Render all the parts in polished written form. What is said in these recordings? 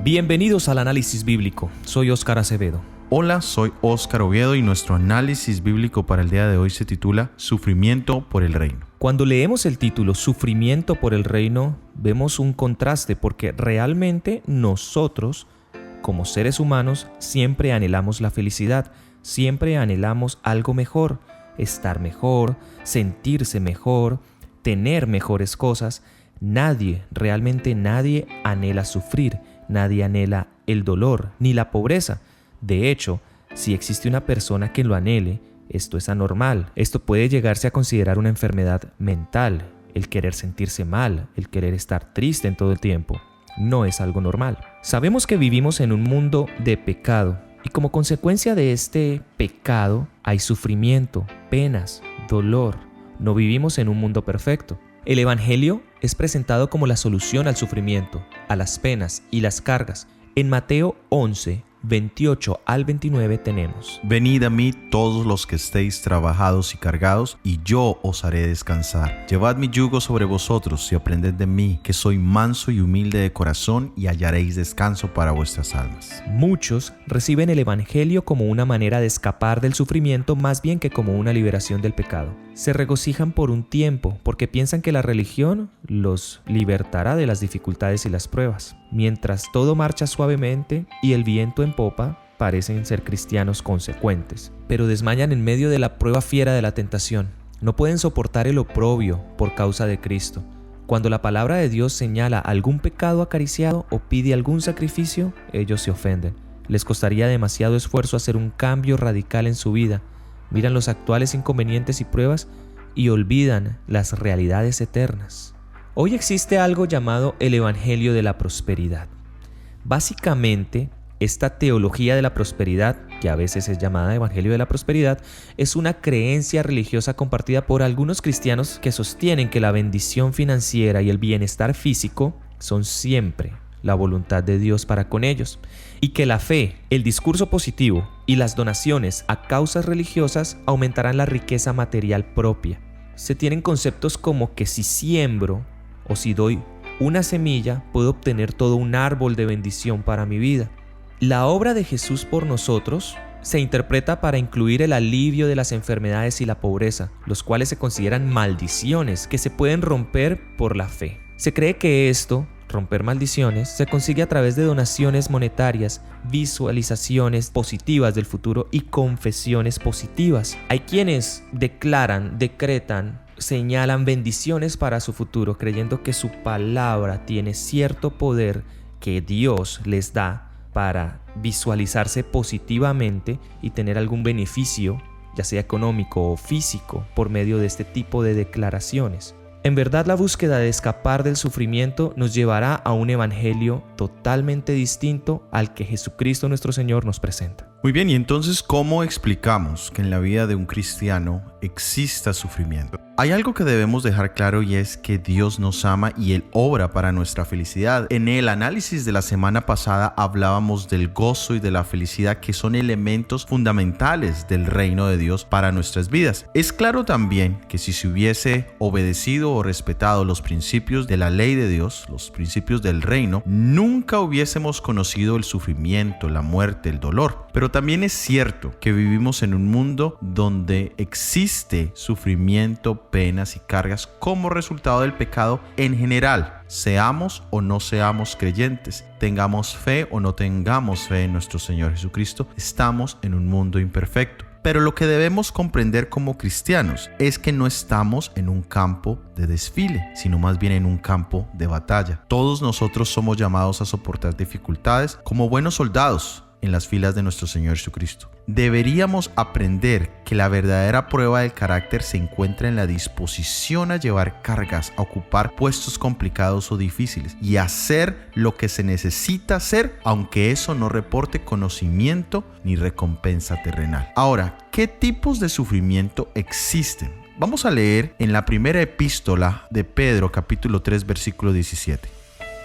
Bienvenidos al Análisis Bíblico. Soy Óscar Acevedo. Hola, soy Óscar Oviedo y nuestro análisis bíblico para el día de hoy se titula Sufrimiento por el Reino. Cuando leemos el título Sufrimiento por el Reino, vemos un contraste porque realmente nosotros, como seres humanos, siempre anhelamos la felicidad, siempre anhelamos algo mejor, estar mejor, sentirse mejor, tener mejores cosas. Realmente nadie anhela sufrir, nadie anhela el dolor ni la pobreza. De hecho, si existe una persona que lo anhele, esto es anormal. Esto puede llegarse a considerar una enfermedad mental. El querer sentirse mal, el querer estar triste en todo el tiempo, no es algo normal. Sabemos que vivimos en un mundo de pecado y como consecuencia de este pecado hay sufrimiento, penas, dolor. No vivimos en un mundo perfecto. El Evangelio es presentado como la solución al sufrimiento, a las penas y las cargas. En Mateo 11, 28 al 29 tenemos: Venid a mí todos los que estéis trabajados y cargados, y yo os haré descansar. Llevad mi yugo sobre vosotros y aprended de mí, que soy manso y humilde de corazón, y hallaréis descanso para vuestras almas. Muchos reciben el Evangelio como una manera de escapar del sufrimiento más bien que como una liberación del pecado. Se regocijan por un tiempo porque piensan que la religión los libertará de las dificultades y las pruebas. Mientras todo marcha suavemente y el viento en popa, parecen ser cristianos consecuentes, pero desmayan en medio de la prueba fiera de la tentación. No pueden soportar el oprobio por causa de Cristo. Cuando la palabra de Dios señala algún pecado acariciado o pide algún sacrificio, ellos se ofenden. Les costaría demasiado esfuerzo hacer un cambio radical en su vida. Miran los actuales inconvenientes y pruebas y olvidan las realidades eternas. Hoy existe algo llamado el Evangelio de la Prosperidad. Básicamente, esta teología de la prosperidad, que a veces es llamada Evangelio de la Prosperidad, es una creencia religiosa compartida por algunos cristianos que sostienen que la bendición financiera y el bienestar físico son siempre la voluntad de Dios para con ellos, y que la fe, el discurso positivo y las donaciones a causas religiosas aumentarán la riqueza material propia. Se tienen conceptos como que si siembro o si doy una semilla, puedo obtener todo un árbol de bendición para mi vida. La obra de Jesús por nosotros se interpreta para incluir el alivio de las enfermedades y la pobreza, los cuales se consideran maldiciones que se pueden romper por la fe. Se cree que esto, romper maldiciones, se consigue a través de donaciones monetarias, visualizaciones positivas del futuro y confesiones positivas. Hay quienes decretan, señalan bendiciones para su futuro, creyendo que su palabra tiene cierto poder que Dios les da para visualizarse positivamente y tener algún beneficio, ya sea económico o físico, por medio de este tipo de declaraciones. En verdad, la búsqueda de escapar del sufrimiento nos llevará a un evangelio totalmente distinto al que Jesucristo nuestro Señor nos presenta. Muy bien, y entonces, ¿cómo explicamos que en la vida de un cristiano exista sufrimiento? Hay algo que debemos dejar claro y es que Dios nos ama y Él obra para nuestra felicidad. En el análisis de la semana pasada hablábamos del gozo y de la felicidad, que son elementos fundamentales del reino de Dios para nuestras vidas. Es claro también que si se hubiese obedecido o respetado los principios de la ley de Dios, los principios del reino, nunca hubiésemos conocido el sufrimiento, la muerte, el dolor. Pero también es cierto que vivimos en un mundo donde existe sufrimiento, penas y cargas como resultado del pecado en general. Seamos o no seamos creyentes, tengamos fe o no tengamos fe en nuestro Señor Jesucristo, estamos en un mundo imperfecto. Pero lo que debemos comprender como cristianos es que no estamos en un campo de desfile, sino más bien en un campo de batalla. Todos nosotros somos llamados a soportar dificultades como buenos soldados en las filas de nuestro Señor Jesucristo. Deberíamos aprender que la verdadera prueba del carácter se encuentra en la disposición a llevar cargas, a ocupar puestos complicados o difíciles y hacer lo que se necesita hacer, aunque eso no reporte conocimiento ni recompensa terrenal. Ahora, ¿qué tipos de sufrimiento existen? Vamos a leer en la primera epístola de Pedro, capítulo 3, versículo 17.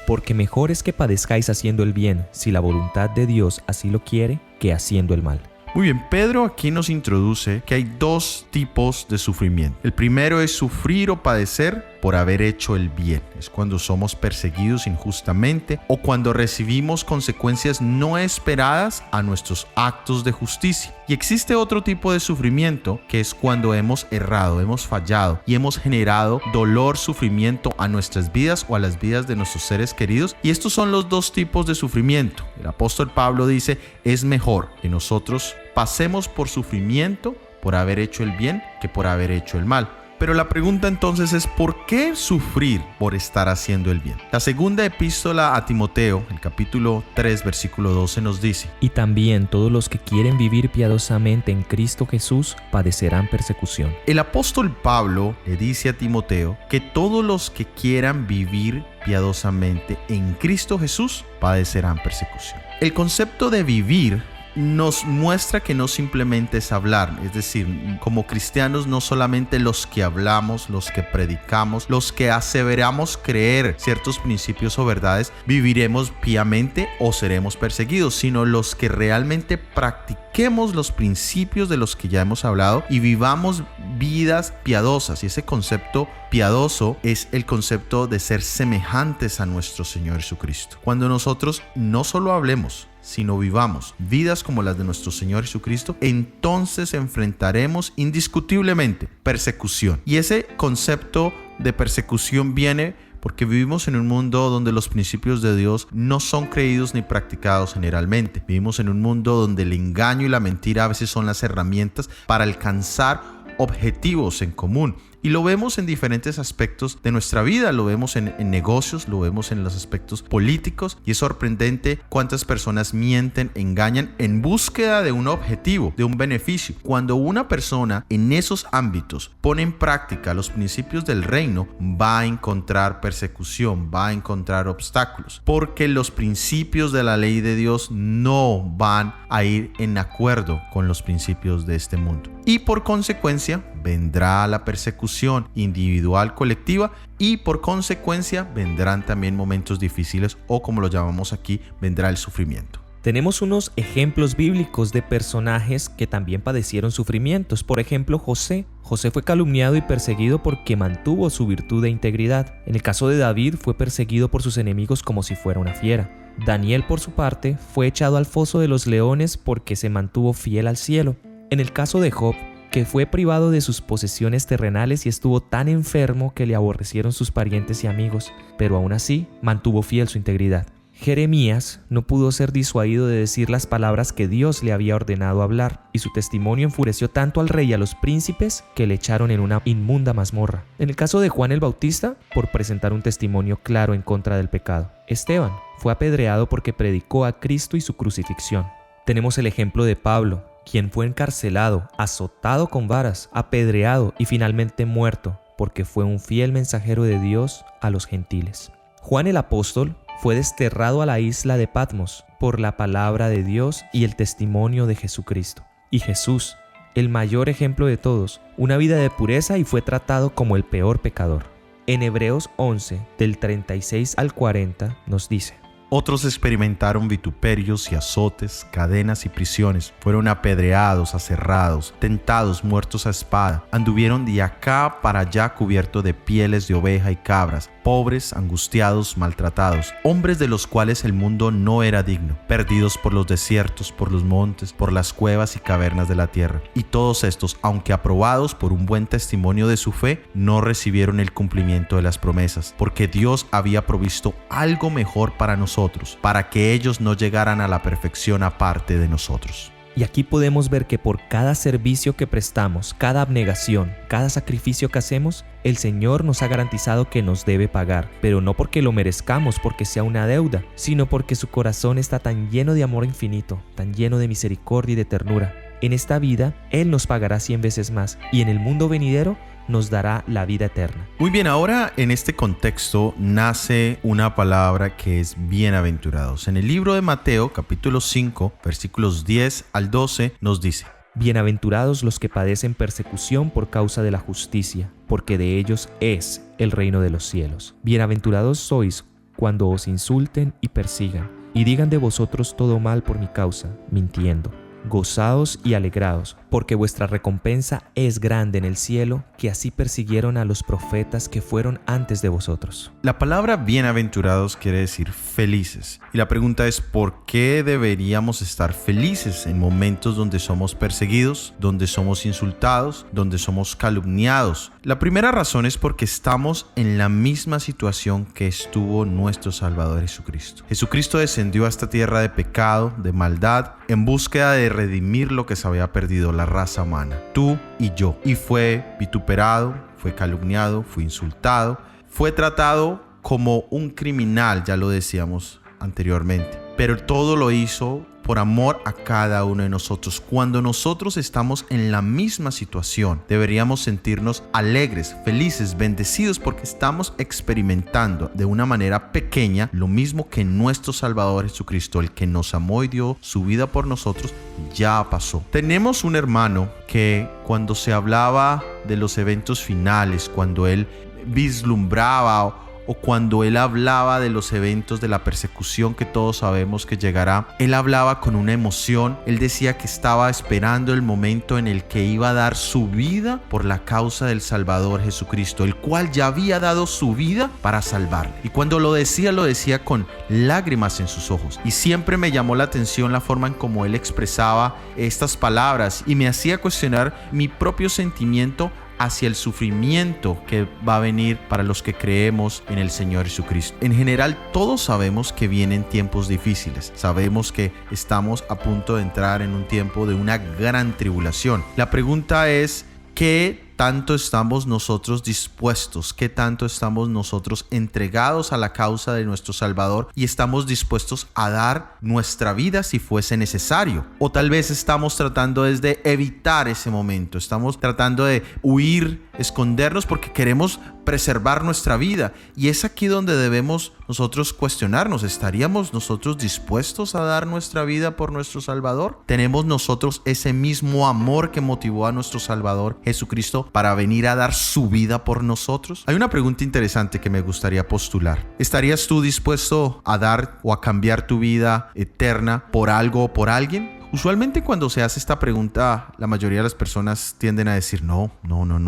Porque mejor es que padezcáis haciendo el bien, si la voluntad de Dios así lo quiere, que haciendo el mal. Muy bien, Pedro aquí nos introduce que hay dos tipos de sufrimiento. El primero es sufrir o padecer por haber hecho el bien. Es cuando somos perseguidos injustamente o cuando recibimos consecuencias no esperadas a nuestros actos de justicia. Y existe otro tipo de sufrimiento, que es cuando hemos errado, hemos fallado y hemos generado dolor, sufrimiento a nuestras vidas o a las vidas de nuestros seres queridos. Y estos son los dos tipos de sufrimiento. El apóstol Pablo dice: es mejor que nosotros pasemos por sufrimiento por haber hecho el bien que por haber hecho el mal. Pero la pregunta entonces es: ¿por qué sufrir por estar haciendo el bien? La segunda epístola a Timoteo, el capítulo 3, versículo 12 nos dice: y también todos los que quieren vivir piadosamente en Cristo Jesús padecerán persecución. El apóstol Pablo le dice a Timoteo que todos los que quieran vivir piadosamente en Cristo Jesús padecerán persecución. El concepto de vivir nos muestra que no simplemente es hablar, es decir, como cristianos no solamente los que hablamos, los que predicamos, los que aseveramos creer ciertos principios o verdades, viviremos piamente o seremos perseguidos, sino los que realmente practiquemos los principios de los que ya hemos hablado y vivamos vidas piadosas. Y ese concepto piadoso es el concepto de ser semejantes a nuestro Señor Jesucristo. Cuando nosotros no solo hablemos, sino vivamos vidas como las de nuestro Señor Jesucristo, entonces enfrentaremos indiscutiblemente persecución. Y ese concepto de persecución viene porque vivimos en un mundo donde los principios de Dios no son creídos ni practicados generalmente. Vivimos en un mundo donde el engaño y la mentira a veces son las herramientas para alcanzar objetivos en común. Y lo vemos en diferentes aspectos de nuestra vida, lo vemos en negocios, lo vemos en los aspectos políticos, y es sorprendente cuántas personas mienten, engañan en búsqueda de un objetivo, de un beneficio. Cuando una persona en esos ámbitos pone en práctica los principios del reino, va a encontrar persecución, va a encontrar obstáculos, porque los principios de la ley de Dios no van a ir en acuerdo con los principios de este mundo. Y por consecuencia vendrá la persecución individual, colectiva, y por consecuencia vendrán también momentos difíciles, o como lo llamamos aquí, vendrá el sufrimiento. Tenemos unos ejemplos bíblicos de personajes que también padecieron sufrimientos. Por ejemplo, José. José fue calumniado y perseguido porque mantuvo su virtud de integridad. En el caso de David, fue perseguido por sus enemigos como si fuera una fiera. Daniel, por su parte, fue echado al foso de los leones porque se mantuvo fiel al cielo. En el caso de Job, que fue privado de sus posesiones terrenales y estuvo tan enfermo que le aborrecieron sus parientes y amigos, pero aún así mantuvo fiel su integridad. Jeremías no pudo ser disuadido de decir las palabras que Dios le había ordenado hablar, y su testimonio enfureció tanto al rey y a los príncipes que le echaron en una inmunda mazmorra. En el caso de Juan el Bautista, por presentar un testimonio claro en contra del pecado. Esteban fue apedreado porque predicó a Cristo y su crucifixión. Tenemos el ejemplo de Pablo, quien fue encarcelado, azotado con varas, apedreado y finalmente muerto, porque fue un fiel mensajero de Dios a los gentiles. Juan el apóstol fue desterrado a la isla de Patmos por la palabra de Dios y el testimonio de Jesucristo. Y Jesús, el mayor ejemplo de todos, una vida de pureza, y fue tratado como el peor pecador. En Hebreos 11, del 36 al 40, nos dice: Otros experimentaron vituperios y azotes, cadenas y prisiones. Fueron apedreados, aserrados, tentados, muertos a espada. Anduvieron de acá para allá cubiertos de pieles de oveja y cabras, pobres, angustiados, maltratados, hombres de los cuales el mundo no era digno, perdidos por los desiertos, por los montes, por las cuevas y cavernas de la tierra. Y todos estos, aunque aprobados por un buen testimonio de su fe, no recibieron el cumplimiento de las promesas, porque Dios había provisto algo mejor para nosotros, para que ellos no llegaran a la perfección aparte de nosotros. Y aquí podemos ver que por cada servicio que prestamos, cada abnegación, cada sacrificio que hacemos, el Señor nos ha garantizado que nos debe pagar, pero no porque lo merezcamos, porque sea una deuda, sino porque su corazón está tan lleno de amor infinito, tan lleno de misericordia y de ternura. En esta vida, Él nos pagará 100 veces más, y en el mundo venidero nos dará la vida eterna. Muy bien, ahora en este contexto nace una palabra que es bienaventurados. En el libro de Mateo, capítulo 5, versículos 10 al 12, nos dice: Bienaventurados los que padecen persecución por causa de la justicia, porque de ellos es el reino de los cielos. Bienaventurados sois cuando os insulten y persigan, y digan de vosotros todo mal por mi causa, mintiendo. Gozaos y alegraos, porque vuestra recompensa es grande en el cielo, que así persiguieron a los profetas que fueron antes de vosotros. La palabra bienaventurados quiere decir felices. Y la pregunta es, ¿por qué deberíamos estar felices en momentos donde somos perseguidos, donde somos insultados, donde somos calumniados? La primera razón es porque estamos en la misma situación que estuvo nuestro Salvador Jesucristo. Jesucristo descendió a esta tierra de pecado, de maldad, en búsqueda de redimir lo que se había perdido, la raza humana, tú y yo. Y fue vituperado, fue calumniado, fue insultado, fue tratado como un criminal, ya lo decíamos anteriormente. Pero todo lo hizo por amor a cada uno de nosotros. Cuando nosotros estamos en la misma situación, deberíamos sentirnos alegres, felices, bendecidos, porque estamos experimentando de una manera pequeña lo mismo que nuestro Salvador Jesucristo, el que nos amó y dio su vida por nosotros, ya pasó. Tenemos un hermano que cuando se hablaba de los eventos finales, cuando él vislumbraba o cuando él hablaba de los eventos de la persecución que todos sabemos que llegará, él hablaba con una emoción. Él decía que estaba esperando el momento en el que iba a dar su vida por la causa del Salvador Jesucristo, el cual ya había dado su vida para salvarle. Y cuando lo decía con lágrimas en sus ojos. Y siempre me llamó la atención la forma en cómo él expresaba estas palabras y me hacía cuestionar mi propio sentimiento hacia el sufrimiento que va a venir para los que creemos en el Señor Jesucristo. En general, todos sabemos que vienen tiempos difíciles. Sabemos que estamos a punto de entrar en un tiempo de una gran tribulación. La pregunta es, ¿qué tanto estamos nosotros dispuestos? ¿Qué tanto estamos nosotros entregados a la causa de nuestro Salvador y estamos dispuestos a dar nuestra vida si fuese necesario? O tal vez estamos tratando de evitar ese momento, estamos tratando de huir, escondernos porque queremos preservar nuestra vida. Y es aquí donde debemos nosotros cuestionarnos. ¿Estaríamos nosotros dispuestos a dar nuestra vida por nuestro Salvador? ¿Tenemos nosotros ese mismo amor que motivó a nuestro Salvador Jesucristo para venir a dar su vida por nosotros? Hay una pregunta interesante que me gustaría postular. ¿Estarías tú dispuesto a dar o a cambiar tu vida eterna por algo o por alguien? Usualmente cuando se hace esta pregunta, la mayoría de las personas tienden a decir no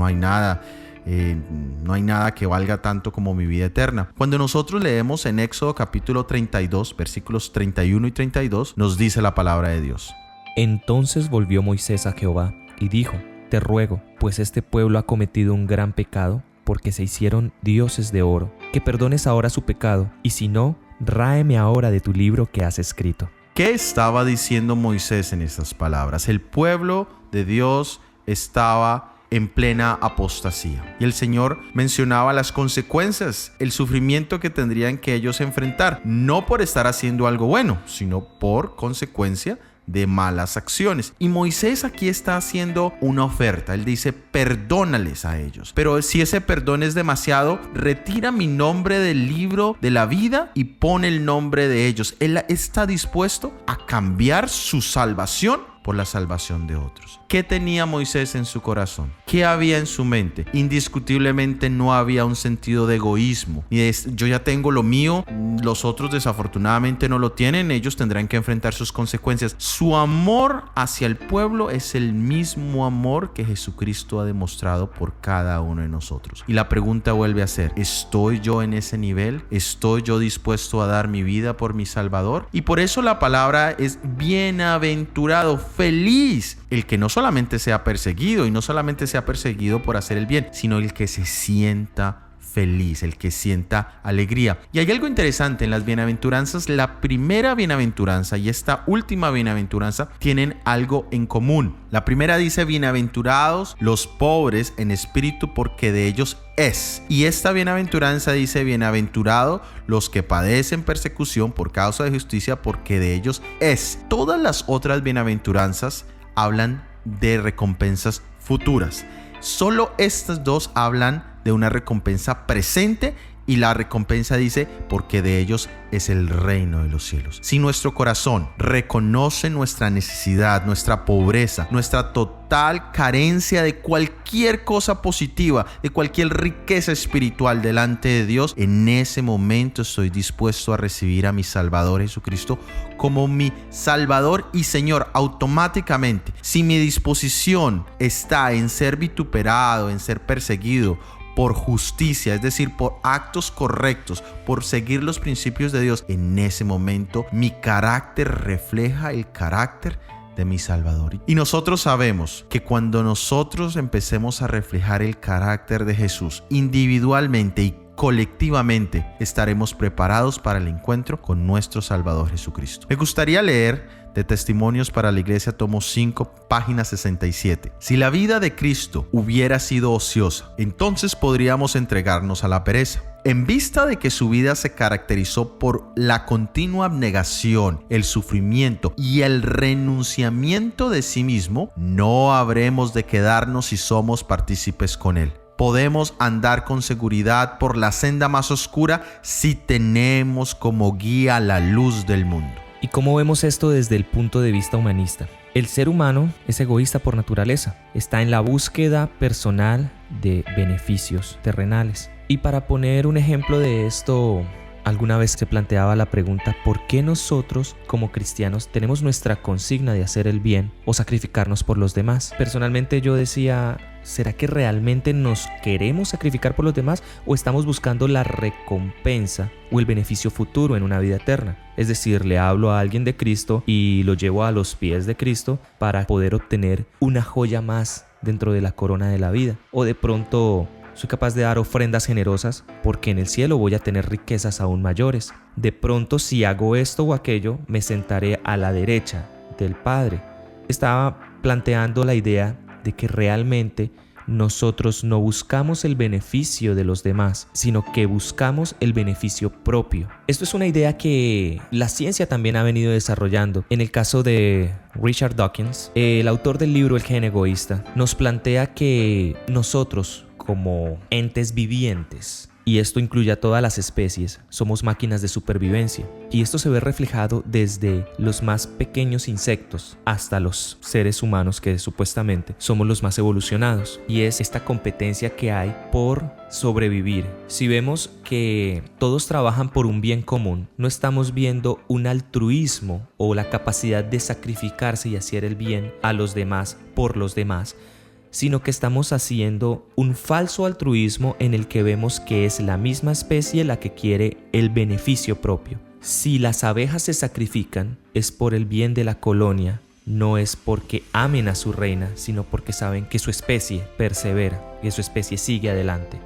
hay nada. No hay nada que valga tanto como mi vida eterna. Cuando nosotros leemos en Éxodo capítulo 32, versículos 31 y 32, nos dice la palabra de Dios. Entonces volvió Moisés a Jehová y dijo: Te ruego, pues este pueblo ha cometido un gran pecado, porque se hicieron dioses de oro, que perdones ahora su pecado, y si no, ráeme ahora de tu libro que has escrito. ¿Qué estaba diciendo Moisés en estas palabras? El pueblo de Dios estaba en plena apostasía. Y el Señor mencionaba las consecuencias, el sufrimiento que tendrían que ellos enfrentar, no por estar haciendo algo bueno, sino por consecuencia de malas acciones. Y Moisés aquí está haciendo una oferta. Él dice: perdónales a ellos. Pero si ese perdón es demasiado, retira mi nombre del libro de la vida y pone el nombre de ellos. Él está dispuesto a cambiar su salvación por la salvación de otros. ¿Qué tenía Moisés en su corazón? ¿Qué había en su mente? Indiscutiblemente no había un sentido de egoísmo. Y yo ya tengo lo mío, los otros desafortunadamente no lo tienen, ellos tendrán que enfrentar sus consecuencias. Su amor hacia el pueblo es el mismo amor que Jesucristo ha demostrado por cada uno de nosotros. Y la pregunta vuelve a ser: ¿estoy yo en ese nivel? ¿Estoy yo dispuesto a dar mi vida por mi Salvador? Y por eso la palabra es bienaventurado, feliz, el que no solamente sea perseguido, y no solamente sea perseguido por hacer el bien, sino el que se sienta feliz, el que sienta alegría. Y hay algo interesante en las bienaventuranzas. La primera bienaventuranza y esta última bienaventuranza tienen algo en común. La primera dice: bienaventurados los pobres en espíritu, porque de ellos es. Y esta bienaventuranza dice: bienaventurados los que padecen persecución por causa de justicia, porque de ellos es. Todas las otras bienaventuranzas hablan de recompensas futuras. Solo estas dos hablan de una recompensa presente, y la recompensa dice: porque de ellos es el reino de los cielos. Si nuestro corazón reconoce nuestra necesidad, nuestra pobreza, nuestra total total carencia de cualquier cosa positiva, de cualquier riqueza espiritual delante de Dios, en ese momento estoy dispuesto a recibir a mi Salvador Jesucristo como mi Salvador y Señor automáticamente. Si mi disposición está en ser vituperado, en ser perseguido por justicia, es decir, por actos correctos, por seguir los principios de Dios, en ese momento mi carácter refleja el carácter de mi Salvador. Y nosotros sabemos que cuando nosotros empecemos a reflejar el carácter de Jesús individualmente y colectivamente, estaremos preparados para el encuentro con nuestro Salvador Jesucristo. Me gustaría leer de Testimonios para la Iglesia, tomo 5, página 67. Si la vida de Cristo hubiera sido ociosa, entonces podríamos entregarnos a la pereza. En vista de que su vida se caracterizó por la continua abnegación, el sufrimiento y el renunciamiento de sí mismo, no habremos de quedarnos si somos partícipes con Él. Podemos andar con seguridad por la senda más oscura si tenemos como guía la luz del mundo. ¿Y cómo vemos esto desde el punto de vista humanista? El ser humano es egoísta por naturaleza, está en la búsqueda personal de beneficios terrenales. Y para poner un ejemplo de esto, alguna vez se planteaba la pregunta: ¿por qué nosotros como cristianos tenemos nuestra consigna de hacer el bien o sacrificarnos por los demás? Personalmente yo decía: ¿será que realmente nos queremos sacrificar por los demás o estamos buscando la recompensa o el beneficio futuro en una vida eterna? Es decir, le hablo a alguien de Cristo y lo llevo a los pies de Cristo para poder obtener una joya más dentro de la corona de la vida. O de pronto soy capaz de dar ofrendas generosas porque en el cielo voy a tener riquezas aún mayores. De pronto, si hago esto o aquello, me sentaré a la derecha del Padre. Estaba planteando la idea de que realmente nosotros no buscamos el beneficio de los demás, sino que buscamos el beneficio propio. Esto es una idea que la ciencia también ha venido desarrollando. En el caso de Richard Dawkins, el autor del libro El gen egoísta, nos plantea que nosotros, como entes vivientes, y esto incluye a todas las especies, somos máquinas de supervivencia. Y esto se ve reflejado desde los más pequeños insectos hasta los seres humanos, que supuestamente somos los más evolucionados. Y es esta competencia que hay por sobrevivir. Si vemos que todos trabajan por un bien común, no estamos viendo un altruismo o la capacidad de sacrificarse y hacer el bien a los demás por los demás, sino que estamos haciendo un falso altruismo en el que vemos que es la misma especie la que quiere el beneficio propio. Si las abejas se sacrifican, es por el bien de la colonia, no es porque amen a su reina, sino porque saben que su especie persevera, que su especie sigue adelante.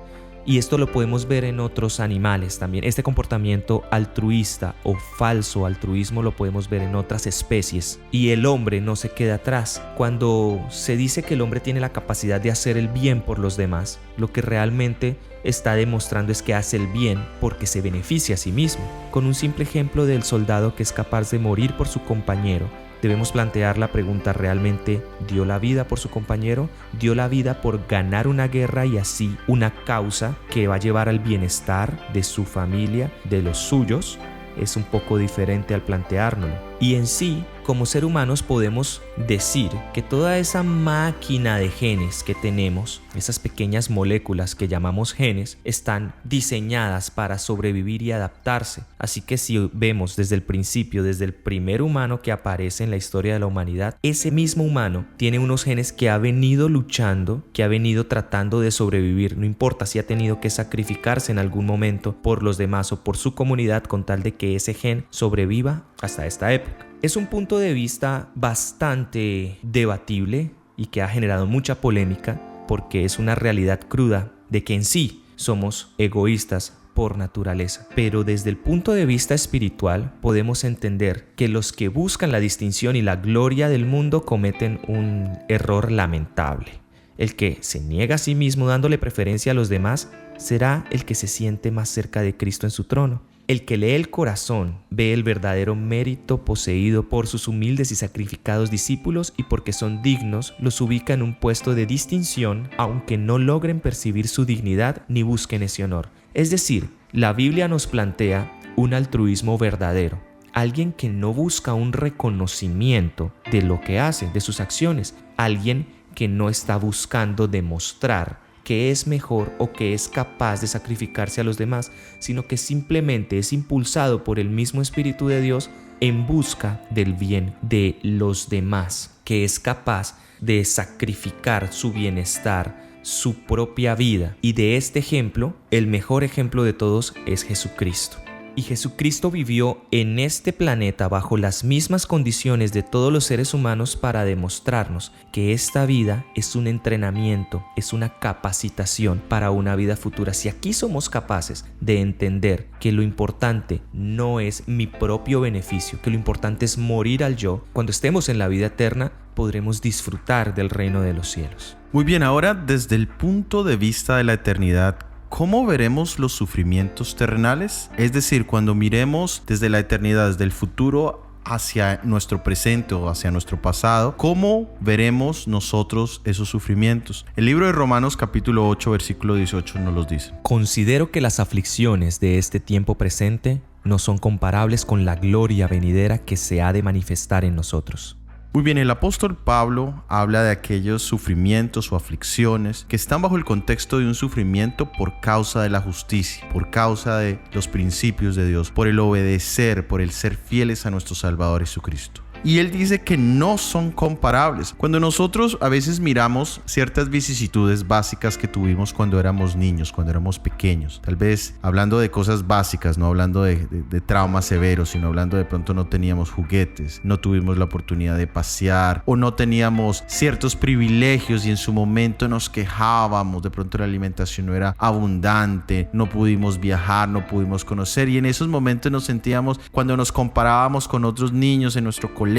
Y esto lo podemos ver en otros animales también. Este comportamiento altruista o falso altruismo lo podemos ver en otras especies. Y el hombre no se queda atrás. Cuando se dice que el hombre tiene la capacidad de hacer el bien por los demás, lo que realmente está demostrando es que hace el bien porque se beneficia a sí mismo. Con un simple ejemplo del soldado que es capaz de morir por su compañero, debemos plantear la pregunta: ¿realmente dio la vida por su compañero? ¿Dio la vida por ganar una guerra y así una causa que va a llevar al bienestar de su familia, de los suyos? Es un poco diferente al planteárnoslo. Y en sí, como ser humanos podemos decir que toda esa máquina de genes que tenemos, esas pequeñas moléculas que llamamos genes, están diseñadas para sobrevivir y adaptarse. Así que si vemos desde el principio, desde el primer humano que aparece en la historia de la humanidad, ese mismo humano tiene unos genes que ha venido luchando, que ha venido tratando de sobrevivir. No importa si ha tenido que sacrificarse en algún momento por los demás o por su comunidad con tal de que ese gen sobreviva hasta esta época. Es un punto de vista bastante debatible y que ha generado mucha polémica porque es una realidad cruda de que en sí somos egoístas por naturaleza. Pero desde el punto de vista espiritual podemos entender que los que buscan la distinción y la gloria del mundo cometen un error lamentable. El que se niega a sí mismo dándole preferencia a los demás será el que se siente más cerca de Cristo en su trono. El que lee el corazón ve el verdadero mérito poseído por sus humildes y sacrificados discípulos, y porque son dignos los ubica en un puesto de distinción, aunque no logren percibir su dignidad ni busquen ese honor. Es decir, la Biblia nos plantea un altruismo verdadero, alguien que no busca un reconocimiento de lo que hace, de sus acciones, alguien que no está buscando demostrar que es mejor o que es capaz de sacrificarse a los demás, sino que simplemente es impulsado por el mismo Espíritu de Dios en busca del bien de los demás, que es capaz de sacrificar su bienestar, su propia vida. Y de este ejemplo, el mejor ejemplo de todos es Jesucristo. Y Jesucristo vivió en este planeta bajo las mismas condiciones de todos los seres humanos para demostrarnos que esta vida es un entrenamiento, es una capacitación para una vida futura. Si aquí somos capaces de entender que lo importante no es mi propio beneficio, que lo importante es morir al yo, cuando estemos en la vida eterna podremos disfrutar del reino de los cielos. Muy bien, ahora desde el punto de vista de la eternidad, ¿cómo veremos los sufrimientos terrenales? Es decir, cuando miremos desde la eternidad, desde el futuro hacia nuestro presente o hacia nuestro pasado, ¿cómo veremos nosotros esos sufrimientos? El libro de Romanos capítulo 8 versículo 18 nos los dice. Considero que las aflicciones de este tiempo presente no son comparables con la gloria venidera que se ha de manifestar en nosotros. Muy bien, el apóstol Pablo habla de aquellos sufrimientos o aflicciones que están bajo el contexto de un sufrimiento por causa de la justicia, por causa de los principios de Dios, por el obedecer, por el ser fieles a nuestro Salvador Jesucristo. Y él dice que no son comparables. Cuando nosotros a veces miramos ciertas vicisitudes básicas que tuvimos cuando éramos niños, cuando éramos pequeños, tal vez hablando de cosas básicas, no hablando de traumas severos, sino hablando de pronto no teníamos juguetes, no tuvimos la oportunidad de pasear o no teníamos ciertos privilegios y en su momento nos quejábamos, de pronto la alimentación no era abundante, no pudimos viajar, no pudimos conocer, y en esos momentos nos sentíamos, cuando nos comparábamos con otros niños en nuestro colegio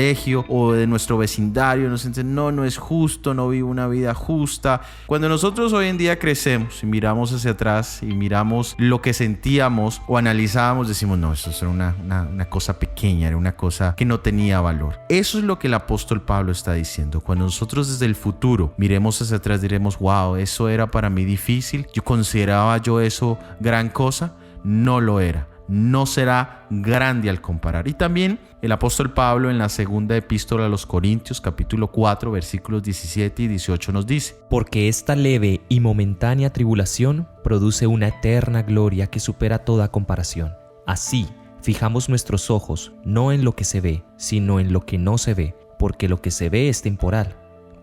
o de nuestro vecindario, nos dicen no es justo, no vivo una vida justa. Cuando nosotros hoy en día crecemos y miramos hacia atrás y miramos lo que sentíamos o analizábamos, decimos no, eso era una cosa pequeña, era una cosa que no tenía valor. Eso es lo que el apóstol Pablo está diciendo. Cuando nosotros desde el futuro miremos hacia atrás, diremos wow, eso era para mí difícil, yo consideraba eso gran cosa. No lo era. No será grande al comparar. Y también el apóstol Pablo en la segunda epístola a los Corintios, capítulo 4, versículos 17 y 18 nos dice: porque esta leve y momentánea tribulación produce una eterna gloria que supera toda comparación. Así, fijamos nuestros ojos no en lo que se ve, sino en lo que no se ve, porque lo que se ve es temporal,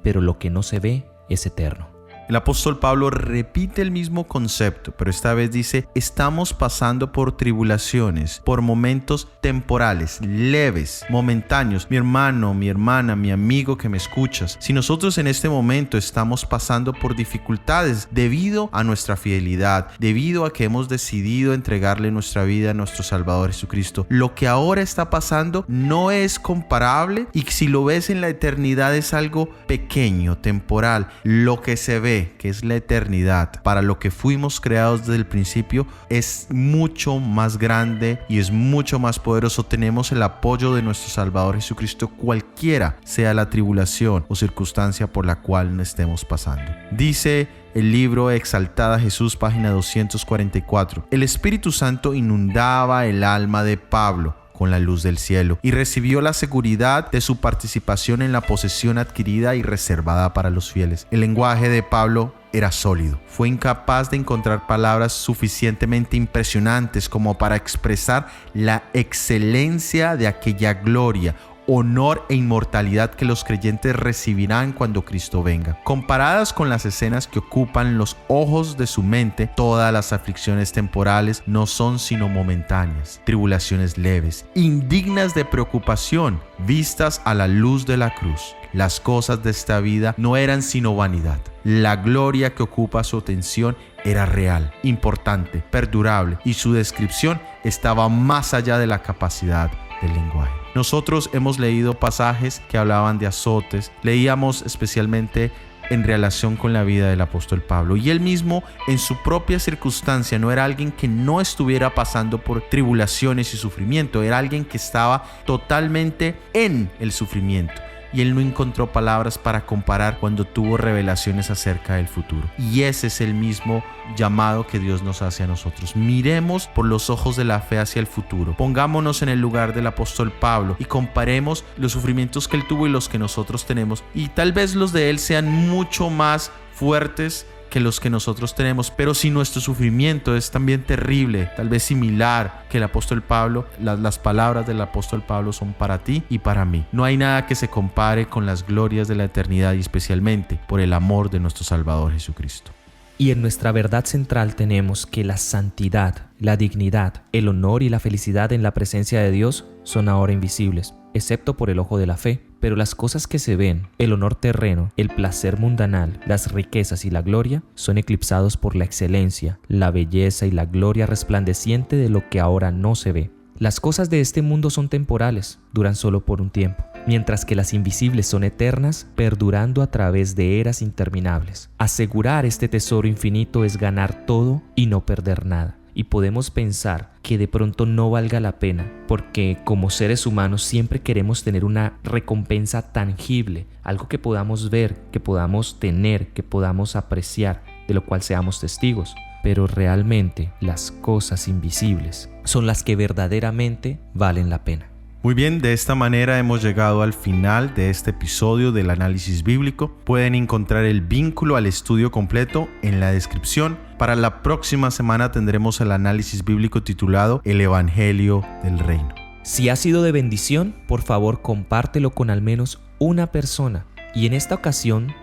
pero lo que no se ve es eterno. El apóstol Pablo repite el mismo concepto, pero esta vez dice: estamos pasando por tribulaciones, por momentos temporales, leves, momentáneos. Mi hermano, mi hermana, mi amigo que me escuchas, si nosotros en este momento estamos pasando por dificultades debido a nuestra fidelidad, debido a que hemos decidido entregarle nuestra vida a nuestro Salvador Jesucristo, lo que ahora está pasando no es comparable, y si lo ves en la eternidad es algo pequeño, temporal. Lo que se ve, que es la eternidad, para lo que fuimos creados desde el principio, es mucho más grande y es mucho más poderoso. Tenemos el apoyo de nuestro Salvador Jesucristo, cualquiera sea la tribulación o circunstancia por la cual estemos pasando. Dice el libro Exaltada Jesús, página 244: el Espíritu Santo inundaba el alma de Pablo con la luz del cielo y recibió la seguridad de su participación en la posesión adquirida y reservada para los fieles. El lenguaje de Pablo era sólido. Fue incapaz de encontrar palabras suficientemente impresionantes como para expresar la excelencia de aquella gloria, honor e inmortalidad que los creyentes recibirán cuando Cristo venga. Comparadas con las escenas que ocupan los ojos de su mente, todas las aflicciones temporales no son sino momentáneas, tribulaciones leves, indignas de preocupación, vistas a la luz de la cruz. Las cosas de esta vida no eran sino vanidad. La gloria que ocupa su atención era real, importante, perdurable, y su descripción estaba más allá de la capacidad del lenguaje. Nosotros hemos leído pasajes que hablaban de azotes, leíamos especialmente en relación con la vida del apóstol Pablo, y él mismo en su propia circunstancia no era alguien que no estuviera pasando por tribulaciones y sufrimiento, era alguien que estaba totalmente en el sufrimiento. y él no encontró palabras para comparar cuando tuvo revelaciones acerca del futuro. Y ese es el mismo llamado que Dios nos hace a nosotros. Miremos por los ojos de la fe hacia el futuro. Pongámonos en el lugar del apóstol Pablo y comparemos los sufrimientos que él tuvo y los que nosotros tenemos. Y tal vez los de él sean mucho más fuertes que los que nosotros tenemos, pero si nuestro sufrimiento es también terrible, tal vez similar que el apóstol Pablo, las palabras del apóstol Pablo son para ti y para mí. No hay nada que se compare con las glorias de la eternidad y especialmente por el amor de nuestro Salvador Jesucristo. Y en nuestra verdad central tenemos que la santidad, la dignidad, el honor y la felicidad en la presencia de Dios son ahora invisibles, excepto por el ojo de la fe. Pero las cosas que se ven, el honor terreno, el placer mundanal, las riquezas y la gloria, son eclipsados por la excelencia, la belleza y la gloria resplandeciente de lo que ahora no se ve. Las cosas de este mundo son temporales, duran solo por un tiempo, mientras que las invisibles son eternas, perdurando a través de eras interminables. Asegurar este tesoro infinito es ganar todo y no perder nada. Y podemos pensar que de pronto no valga la pena, porque como seres humanos siempre queremos tener una recompensa tangible, algo que podamos ver, que podamos tener, que podamos apreciar, de lo cual seamos testigos. Pero realmente las cosas invisibles son las que verdaderamente valen la pena. Muy bien, de esta manera hemos llegado al final de este episodio del análisis bíblico. Pueden encontrar el vínculo al estudio completo en la descripción. Para la próxima semana tendremos el análisis bíblico titulado El Evangelio del Reino. Si ha sido de bendición, por favor compártelo con al menos una persona. Y en esta ocasión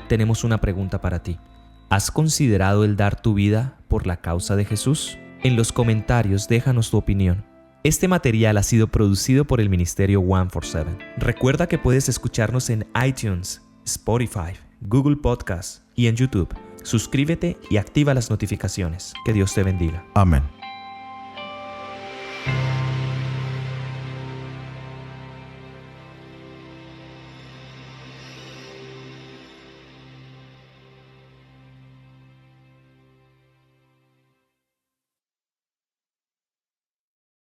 tenemos una pregunta para ti. ¿Has considerado el dar tu vida por la causa de Jesús? En los comentarios déjanos tu opinión. Este material ha sido producido por el Ministerio 147. Recuerda que puedes escucharnos en iTunes, Spotify, Google Podcasts y en YouTube. Suscríbete y activa las notificaciones. Que Dios te bendiga. Amén.